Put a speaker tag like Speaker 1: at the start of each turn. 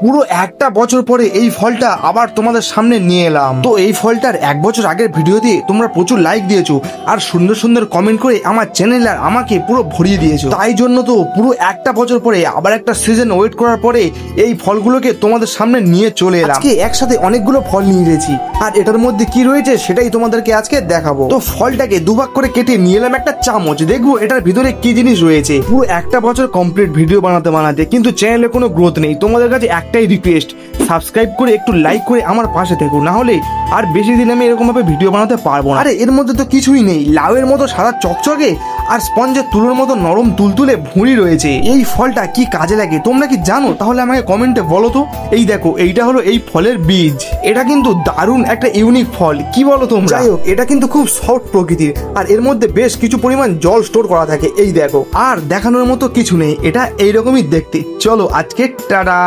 Speaker 1: পুরো একটা বছর পরে এই ফলটা আবার তোমাদের সামনে নিয়ে এলাম। তো এই ফলটার 1 বছর আগের ভিডিওতে তোমরা প্রচুর লাইক দিয়েছো আর সুন্দর সুন্দর কমেন্ট করে আমার চ্যানেল আর আমাকে পুরো ভরিয়ে দিয়েছো। তাই জন্য তো পুরো একটা বছর পরে আবার একটা সিজন ওয়েট করার পরে এই ফলগুলোকে তোমাদের সামনে নিয়ে চলে এলাম। আজকে একসাথে অনেকগুলো ফল নিয়ে এসেছি আর এটার মধ্যে কি রয়েছে সেটাই তোমাদেরকে আজকে দেখাবো। তো ফলটাকে দুভাগ করে কেটে নিয়ে এলাম একটা চামচ, দেখবো এটার ভিতরে কি জিনিস রয়েছে। পুরো একটা বছর কমপ্লিট ভিডিও বানাতে কিন্তু চ্যানেলে কোনো গ্রোথ নেই। তোমাদের কাছে একটাই রিকোয়েস্ট, সাবস্ক্রাইব করে একটু লাইক করে আমার পাশে থেকো, না হলে আর বেশি দিন আমি এরকম ভাবে ভিডিও বানাতে পারবো না। আরে এর মধ্যে তো কিছুই নেই, লাউয়ের মতো সাদা চকচকে আর স্পঞ্জের তুলোর মতো নরম তুলতুলে ভুঁড়ি রয়েছে। এই ফলটা কি কাজে লাগে তোমরা কি জানো? তাহলে আমাকে কমেন্টে বলো তো। এই দেখো, এইটা হলো এই ফলের বীজ। এটা কিন্তু দারুণ একটা ইউনিক ফল, কি বলো তোমরা? যাই হোক, এটা কিন্তু খুব সফট প্রকৃতির আর এর মধ্যে বেশ কিছু পরিমাণ জল স্টোর করা থাকে। এই দেখো, আর দেখানোর মতো কিছু নেই, এটা এইরকমই দেখতে। চলো আজকে টাটা।